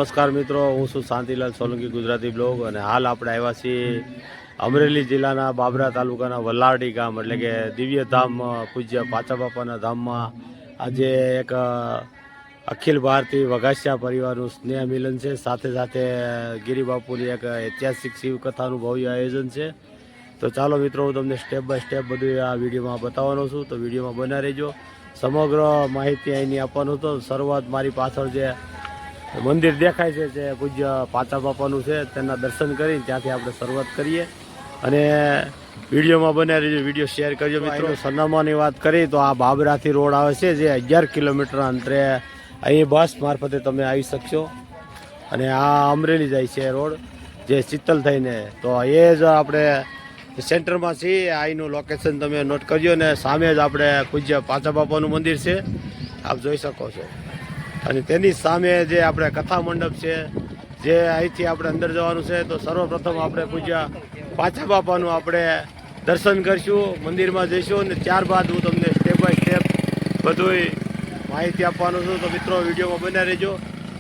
નમસ્કાર મિત્રો, હું છું શાંતિલાલ સોલંકી, ગુજરાતી બ્લોગ. અને હાલ આપણે આવ્યા છીએ અમરેલી જિલ્લાના બાબરા તાલુકાના વલારડી ગામ, એટલે કે દિવ્ય ધામ પૂજ્ય પાચા બાપાના ધામમાં આજે એક અખિલ ભારતીય વઘાસિયા પરિવારનું સ્નેહ મિલન છે. સાથે સાથે ગિરિબાપુની એક ઐતિહાસિક શિવકથાનું ભવ્ય આયોજન છે. તો ચાલો મિત્રો, હું તમને સ્ટેપ બાય સ્ટેપ બધું આ વિડીયોમાં બતાવવાનો છું, તો વિડીયોમાં બના રહેજો. સમગ્ર માહિતી અહીંની આપવાનું તો શરૂઆત મારી પાછળ જે મંદિર દેખાય છે જે પૂજ્ય પાચા બાપાનું છે, તેના દર્શન કરીને ત્યાંથી આપણે શરૂઆત કરીએ. અને વિડીયોમાં બને રહેજો, વિડીયો શેર કરજો મિત્રો. સરનામાની વાત કરીએ તો આ બાબરાથી રોડ આવે છે જે 11 કિલોમીટરના અંતરે અહીં બસ મારફતે તમે આવી શકશો. અને આ અમરેલી જાય છે રોડ જે ચિત્તલ થઈને, તો એ જ આપણે સેન્ટરમાં છીએ. અહીંનું લોકેશન તમે નોટ કરજો. અને સામે જ આપણે પૂજ્ય પાચા બાપાનું મંદિર છે, આપ જોઈ શકો છો. અને તેની સામે જે આપણે કથા મંડપ છે, જે અહીંથી આપણે અંદર જવાનું છે. તો સર્વપ્રથમ આપણે પૂજ્ય પાચા બાપાનું આપણે દર્શન કરીશું, મંદિરમાં જઈશું, અને ત્યારબાદ હું તમને સ્ટેપ બાય સ્ટેપ બધું માહિતી આપવાનું છું. તો મિત્રો, વિડીયોમાં બન્યા રહેજો.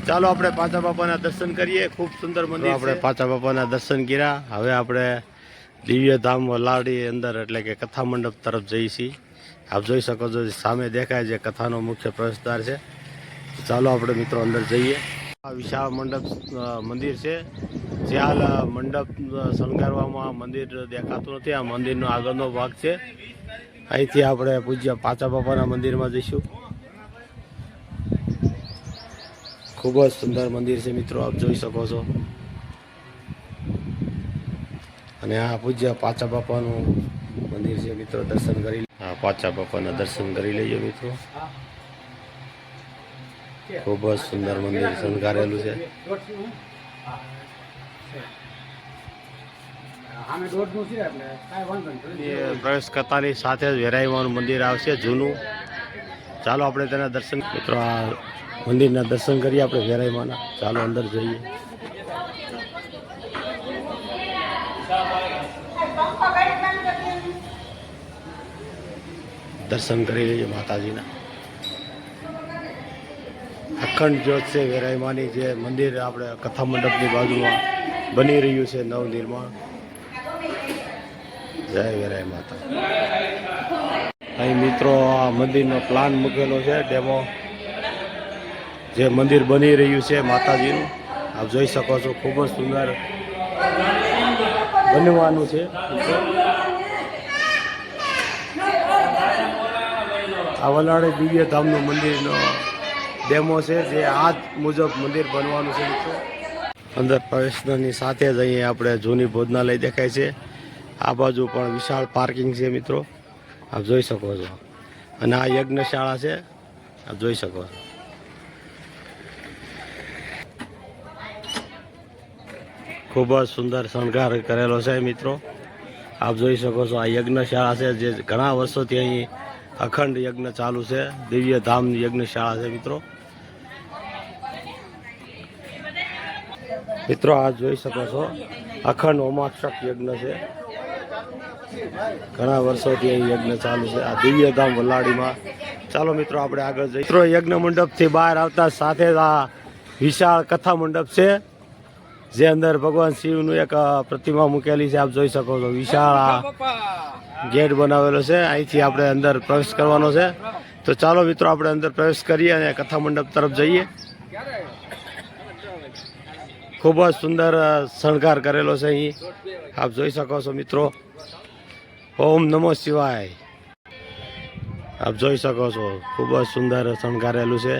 ચાલો આપણે પાચા બાપાના દર્શન કરીએ. ખૂબ સુંદર મંદિર. આપણે પાચા બાપાના દર્શન કર્યા. હવે આપણે દિવ્ય ધામ વલારડી અંદર એટલે કે કથા મંડપ તરફ જઈએ છીએ. આપ જોઈ શકો છો સામે દેખાય છે કથાનો મુખ્ય પ્રવેશદ્વાર છે. ચાલો આપણે મિત્રો અંદર જઈએ. આ વિશાળ મંડપ મંદિર છે, જે હાલ મંડપ શણગારવામાં મંદિર દેખાતું નથી. આ મંદિરનો આગળનો ભાગ છે. અહીંથી આપણે પૂજ્ય પાચા બાપાના મંદિરમાં જઈશું. ખૂબ જ સુંદર મંદિર છે મિત્રો, આપ જોઈ શકો છો. અને આ પૂજ્ય પાચા બાપાનું મંદિર છે મિત્રો, દર્શન કરી પાચા બાપાના દર્શન કરી લઈએ મિત્રો. ખૂબ જ સુંદર મંદિર શણગારેલું છે. પ્રવેશ કરતાની સાથે જ વેરાઈમાનું મંદિર આવશે જૂનું. ચાલો આપણે તેના દર્શન મિત્રો, આ મંદિરના દર્શન કરીએ આપણે વેરાઈમાના. ચાલો અંદર જઈએ. દર્શન કરી લઈએ માતાજીના. અખંડ જ્યોત છે વેરાઈમાની, જે મંદિર આપણે કથા મંડપની બાજુમાં બની રહ્યું છે નવનિર્માણ. જય વેરાઈ માતા. અહીં મિત્રો આ મંદિરનો પ્લાન મૂકેલો છે, ડેમો, જે મંદિર બની રહ્યું છે માતાજીનું. આપ જોઈ શકો છો, ખૂબ જ સુંદર બનવાનું છે. આ વલાડી દિવ્ય ધામનું મંદિરનો ડેમો છે, જે આ મુજબ મંદિર બનવાનું છે મિત્રો. અંદર પ્રવેશની સાથે જ અહીં આપણે જૂની ભોજનાલય દેખાય છે. આ બાજુ પણ વિશાળ પાર્કિંગ છે મિત્રો, આપ જોઈ શકો છો. અને આ યજ્ઞશાળા છે, આપ જોઈ શકો છો. ખૂબ જ સુંદર શણગાર કરેલો છે મિત્રો, આપ જોઈ શકો છો. આ યજ્ઞશાળા છે, જે ઘણા વર્ષોથી અહીં અખંડ યજ્ઞ ચાલુ છે. દિવ્ય ધામ યજ્ઞશાળા છે મિત્રો. મિત્રો આ જોઈ શકો છો, અખંડ હોમાક્ષક યજ્ઞ છે. ઘણા વર્ષોથી અહીં યજ્ઞ ચાલુ છે આ દિવ્ય ધામ વલાડીમાં. ચાલો મિત્રો, આપણે આગળ જઈએ. મિત્રો યજ્ઞ મંડપથી બહાર આવતા સાથે જ આ વિશાળ કથા મંડપ છે, જે અંદર ભગવાન શિવનું એક પ્રતિમા મૂકેલી છે. આપ જોઈ શકો છો, વિશાળ આ ગેટ બનાવેલો છે. અહીંથી આપણે અંદર પ્રવેશ કરવાનો છે. તો ચાલો મિત્રો, આપણે અંદર પ્રવેશ કરીએ અને કથા મંડપ તરફ જઈએ. ખૂબ જ સુંદર શણગાર કરેલો છે અહીં, આપ જોઈ શકો છો મિત્રો. ઓમ નમો શિવાય. આપ જોઈ શકો છો, ખૂબ જ સુંદર શણગારેલું છે.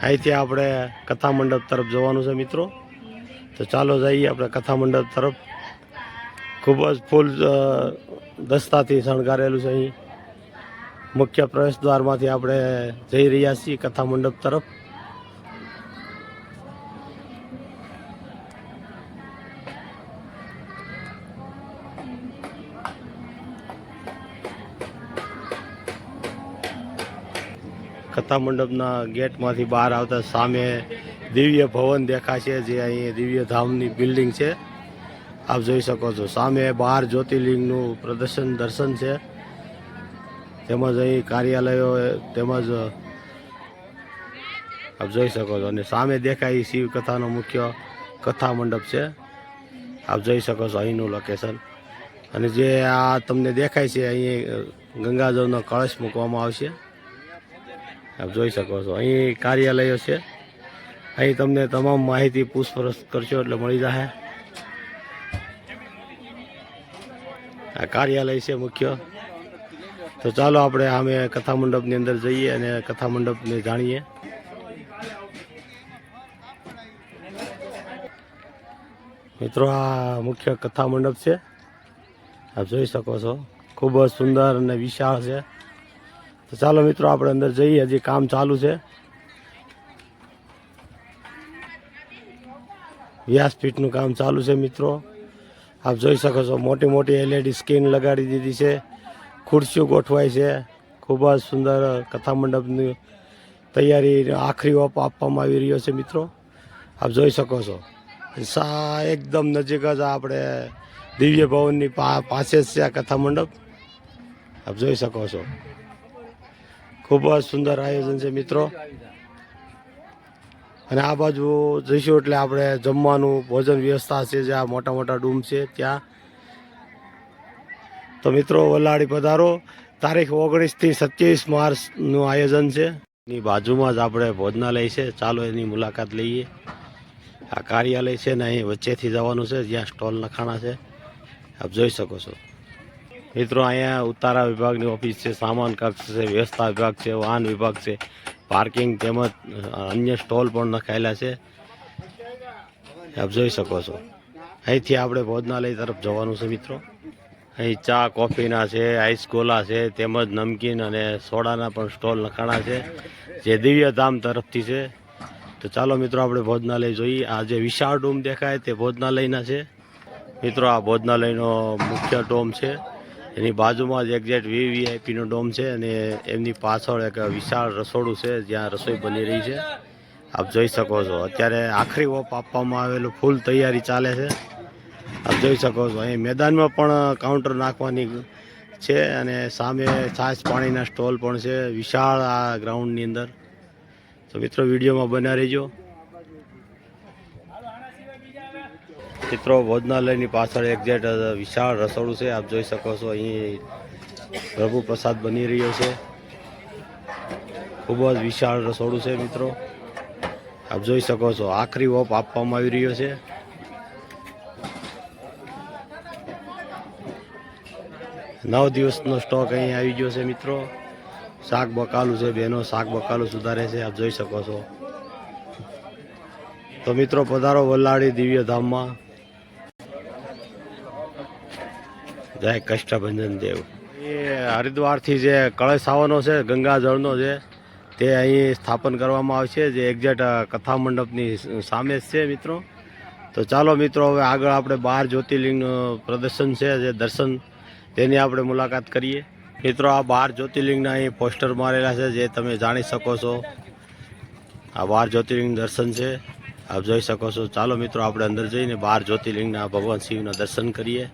અહીંથી આપણે કથા મંડપ તરફ જવાનું છે મિત્રો. તો ચાલો જઈએ આપણે કથા મંડપ તરફ. ખૂબ જ ફૂલ દસ્તાથી શણગારેલું છે અહીં. મુખ્ય પ્રવેશ દ્વારમાંથી આપણે જઈ રહ્યા છીએ કથા મંડપ તરફ. કથા મંડપના ગેટમાંથી બહાર આવતા સામે દિવ્ય ભવન દેખાશે, જે અહીં દિવ્ય ધામની બિલ્ડિંગ છે. આપ જોઈ શકો છો. સામે 12 જ્યોતિર્લિંગનું પ્રદર્શન દર્શન છે. તેમજ અહીં કાર્યાલયો તેમજ આપ જોઈ શકો છો. અને સામે દેખાય એ શિવ કથાનો મુખ્ય કથા મંડપ છે. આપ જોઈ શકો છો અહીંનું લોકેશન. અને જે આ તમને દેખાય છે અહીં ગંગાજળનો કળશ મૂકવામાં આવશે. આપ જોઈ શકો છો અહીં કાર્યાલયો છે. અહીં તમને તમામ માહિતી પૂછપરછ કરશો એટલે મળી જશે. આ કાર્યાલય છે મુખ્ય. તો ચાલો આપણે અમે કથા મંડપની અંદર જઈએ અને કથા મંડપને જાણીએ. મિત્રો આ મુખ્ય કથા મંડપ છે. આપ જોઈ શકો છો ખૂબ જ સુંદર અને વિશાળ છે. તો ચાલો મિત્રો આપણે અંદર જઈએ. હજી કામ ચાલુ છે. વ્યાસપીઠનું કામ ચાલુ છે મિત્રો. આપ જોઈ શકો છો મોટી મોટી LED સ્ક્રીન લગાડી દીધી છે. ખુરશીઓ ગોઠવાય છે. ખૂબ જ સુંદર કથા મંડપની તૈયારી આખરી ઓપ આપવામાં આવી રહ્યો છે મિત્રો. આપ જોઈ શકો છો એકદમ નજીક જ આપણે દિવ્ય ભવનની પાસે જ છે આ કથા મંડપ. આપ જોઈ શકો છો ખૂબ જ સુંદર આયોજન છે મિત્રો. અને આ બાજુ જઈશું એટલે આપણે જમવાનું ભોજન વ્યવસ્થા છે જ્યાં મોટા મોટા રૂમ છે ત્યાં. તો મિત્રો વલાડી પધારો. તારીખ 19 થી 27 માર્ચનું આયોજન છે. એની બાજુમાં જ આપણે ભોજનાલય છે. ચાલો એની મુલાકાત લઈએ. આ કાર્યાલય છે ને અહીં વચ્ચેથી જવાનું છે જ્યાં સ્ટોલ નખાણા છે. આપ જોઈ શકો છો મિત્રો. અહીંયા ઉતારા વિભાગની ઓફિસ છે, સામાન કક્ષ છે, વ્યવસ્થા વિભાગ છે, વાહન વિભાગ છે, પાર્કિંગ તેમજ અન્ય સ્ટોલ પણ નખાયેલા છે. આપ જોઈ શકો છો અહીંથી આપણે ભોજનાલય તરફ જવાનું છે મિત્રો. અહીં ચા કોફીના છે, આઈસ ગોલા છે, તેમજ નમકીન અને સોડાના પણ સ્ટોલ નખાણા છે જે દિવ્યધામ તરફથી છે. તો ચાલો મિત્રો આપણે ભોજનાલય જોઈએ. આ જે વિશાળ ડોમ દેખાય તે ભોજનાલયના છે મિત્રો. આ ભોજનાલયનો મુખ્ય ડોમ છે. એની બાજુમાં જ એક્ઝેક્ટ VVIPનો ડોમ છે અને એમની પાછળ એક વિશાળ રસોડું છે જ્યાં રસોઈ બની રહી છે. આપ જોઈ શકો છો અત્યારે આખરી ઓપ આપવામાં આવેલું ફૂલ તૈયારી ચાલે છે. આપ જોઈ શકો છો અહીં મેદાનમાં પણ કાઉન્ટર નાખવાની છે અને સામે છાશ પાણીના સ્ટોલ પણ છે વિશાળ આ ગ્રાઉન્ડની અંદર. તો મિત્રો વિડીયોમાં બન્યા રહેજો. મિત્રો ભોજનાલયની પાછળ એક્ઝેક્ટ વિશાળ રસોડું છે. આપ જોઈ શકો છો અહીં પ્રભુ પ્રસાદ બની રહ્યો છે. ખૂબ જ વિશાળ રસોડું છે મિત્રો. આપ જોઈ શકો છો આખરી ઓપ આપવામાં આવી રહ્યો છે. નવ દિવસનો સ્ટોક અહીં આવી ગયો છે મિત્રો. શાક બકાલું છે. બહેનો શાક બકાલું સુધારે છે. આપ જોઈ શકો છો. તો મિત્રો પધારો વલાડી દિવ્યધામમાં. જય કષ્ટભંજન દેવ. એ હરિદ્વારથી જે કળશ આવવાનો છે ગંગાજળનો છે તે અહીં સ્થાપન કરવામાં આવશે જે એક્ઝેક્ટ કથા મંડપની સામે જ છે મિત્રો. તો ચાલો મિત્રો હવે આગળ આપણે 12 જ્યોતિર્લિંગનું પ્રદર્શન છે જે દર્શન તેની આપણે મુલાકાત કરીએ. મિત્રો આ 12 જ્યોતિર્લિંગના અહીં પોસ્ટર મારેલા છે જે તમે જાણી શકો છો. આ 12 જ્યોતિર્લિંગ દર્શન છે. આપ જોઈ શકો છો. ચાલો મિત્રો આપણે અંદર જઈને 12 જ્યોતિર્લિંગના ભગવાન શિવના દર્શન કરીએ.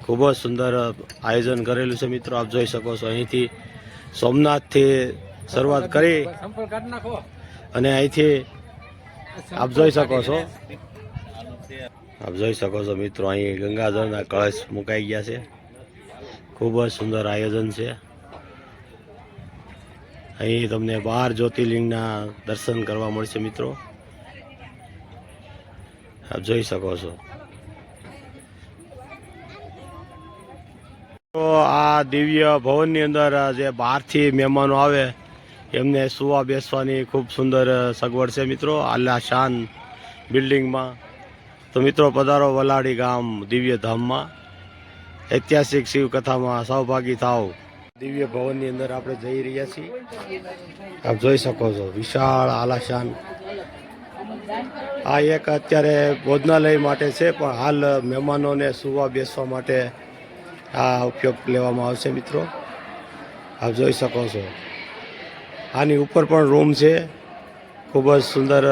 ખૂબ જ સુંદર આયોજન કરેલું છે મિત્રો. આપ જોઈ શકો છો અહીંથી સોમનાથથી શરૂઆત કરી અને અહીંથી આપ જોઈ શકો છો. આપ જોઈ શકો છો મિત્રો અહીં ગંગાજળના કળશ મુકાઈ ગયા છે. ખૂબ જ સુંદર આયોજન છે. અહીં તમને 12 જ્યોતિર્લિંગના દર્શન કરવા મળશે મિત્રો. આપ જોઈ શકો છો. તો આ દિવ્ય ભવનની અંદર જે બહારથી મહેમાનો આવે એમને સુવા બેસવાની ખૂબ સુંદર સગવડ છે મિત્રો આલિશાન બિલ્ડિંગમાં. તો મિત્રો પધારો વલાડી ગામ દિવ્યધામમાં. ઐતિહાસિક શિવકથામાં સહભાગી થાવ. દિવ્ય ભવનની અંદર આપણે જઈ રહ્યા છીએ. આપ જોઈ શકો છો વિશાળ આલિશાન. આ એક અત્યારે ભોજનાલય માટે છે પણ હાલ મહેમાનોને સુવા બેસવા માટે આ ઉપયોગ લેવામાં આવશે મિત્રો. આપ જોઈ શકો છો આની ઉપર પણ રૂમ છે ખૂબ જ સુંદર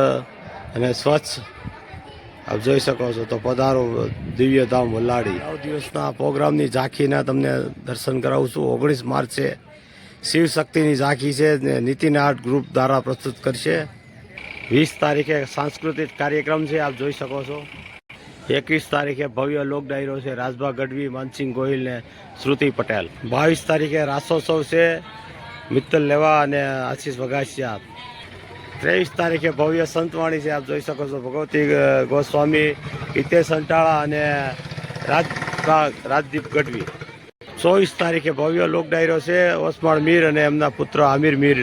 અને સ્વચ્છ. આપ જોઈ શકો છો. તો પધારો દિવ્યધામ વલાડી. 9 દિવસના પ્રોગ્રામની ઝાંખીના તમને દર્શન કરાવું છું. 19 માર્ચે શિવ શક્તિની ઝાંખી છે ને નીતિન આર્ટ ગ્રુપ દ્વારા પ્રસ્તુત કરશે. 20 તારીખે સાંસ્કૃતિક કાર્યક્રમ છે, આપ જોઈ શકો છો. 21 તારીખે ભવ્ય લોક ડાયરો છે, રાજભા ગઢવી, માનસિંહ ગોહિલ ને શ્રુતિ પટેલ. 22 તારીખે રાસોત્સવ છે, મિત્તલ લેવા અને આશીષ વઘાસિયા. 23 તારીખે ભવ્ય સંતવાણી છે, આપ જોઈ શકો છો. ભગવતી ગોસ્વામી, હિતેશ અંટાળા અને રાજદીપ ગઢવી. 24 તારીખે ભવ્ય લોક ડાયરો છે, ઓસમાણ મીર અને એમના પુત્ર આમિર મીર.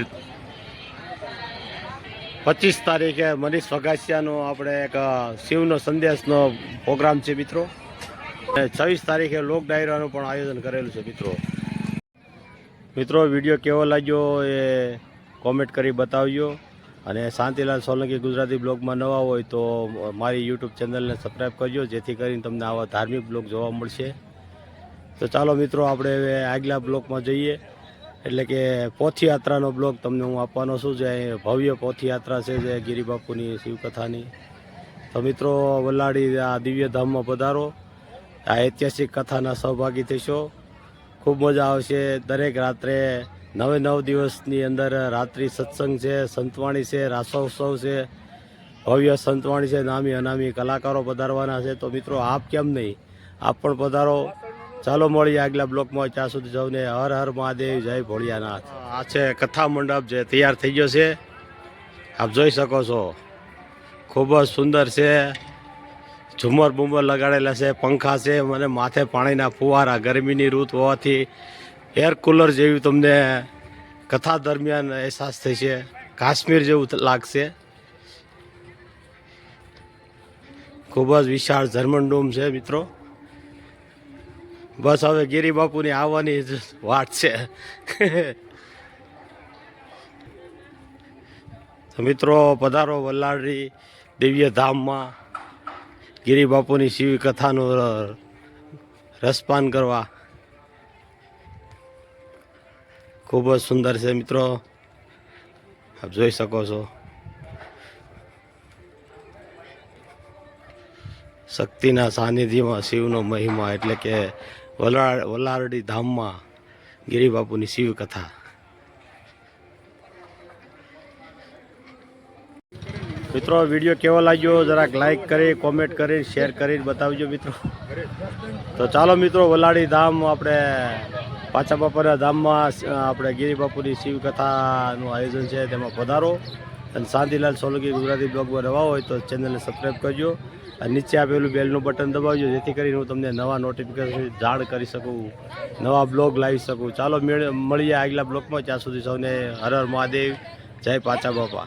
25 તારીખે મનીષ વઘાસિયાનો આપણે એક શિવનો સંદેશનો પ્રોગ્રામ છે મિત્રો. 26 તારીખે લોક ડાયરાનું પણ આયોજન કરેલું છે મિત્રો. વિડીયો કેવો લાગ્યો એ કોમેન્ટ કરી બતાવજો. અને શાંતિલાલ સોલંકી ગુજરાતી બ્લોગમાં નવા હોય તો મારી યુટ્યુબ ચેનલને સબસ્ક્રાઈબ કરજો, જેથી કરીને તમને આવા ધાર્મિક બ્લોગ જોવા મળશે. તો ચાલો મિત્રો, આપણે હવે આગલા બ્લોગમાં જઈએ, એટલે કે પોથયાત્રાનો બ્લોગ તમને હું આપવાનો છું. જે ભવ્ય પોથયાત્રા છે, જે ગિરિબાપુની શિવકથાની. તો મિત્રો, વલાડી આ દિવ્ય ધામમાં પધારો, આ ઐતિહાસિક કથાના સહભાગી થશો. ખૂબ મજા આવશે. દરેક રાત્રે 9 દિવસની અંદર રાત્રિ સત્સંગ છે, સંતવાણી છે, રાસોત્સવ છે, ભવ્ય સંતવાણી છે, નામી અનામી કલાકારો પધારવાના છે. તો મિત્રો, આપ કેમ નહીં, આપ પણ પધારો. ચાલો મળીએ આગલા બ્લોકમાં. ત્યાં સુધી સૌને હર હર મહાદેવ, જય ભોળિયાનાથ. આ છે કથા મંડપ, જે તૈયાર થઈ ગયો છે, આપ જોઈ શકો છો. ખૂબ જ સુંદર છે. ઝુમર બુમર લગાડેલા છે, પંખા છે, મને માથે પાણીના ફુવારા. ગરમીની ઋતુ હોવાથી એર કુલર જેવી તમને કથા દરમિયાન અહેસાસ થશે. કાશ્મીર જેવું લાગશે. ખૂબ જ વિશાળ જર્મન ડોમ છે મિત્રો. બસ હવે ગિરિબાપુની આવવાની જ વાટ છે. તો મિત્રો, પધારો વલાડી દિવ્ય ધામમાં ગિરિબાપુની શિવ કથાનું રસપાન કરવા. ખૂબ જ સુંદર છે મિત્રો, આપ જોઈ શકો છો. શક્તિના સાનિધ્યમાં શિવનો મહિમા, એટલે કે વલારડી ધામમાં ગિરિબાપુની શિવ કથા. મિત્રો, વિડીયો કેવો લાગ્યો જરાક લાઈક કરી, કોમેન્ટ કરી, શેર કરી બતાવજો મિત્રો. તો ચાલો મિત્રો, વલાડી ધામ આપણે પાછા બાપાના ધામમાં આપણે ગિરિબાપુની શિવ કથાનું આયોજન છે, તેમાં પધારો. અને શાંતિલાલ સોલંકી ગુજરાતી બ્લોગમાં નવા હોય તો ચેનલને સબસ્ક્રાઈબ કરજો. અને નીચે આપેલું બેલનું બટન દબાવજો, જેથી કરીને હું તમને નવા નોટિફિકેશન જાણ કરી શકું, નવા બ્લોગ લાવી શકું. ચાલો મળીએ આગલા બ્લોગમાં. ત્યાં સુધી સૌને હર હર મહાદેવ, જય પાચા બાપા.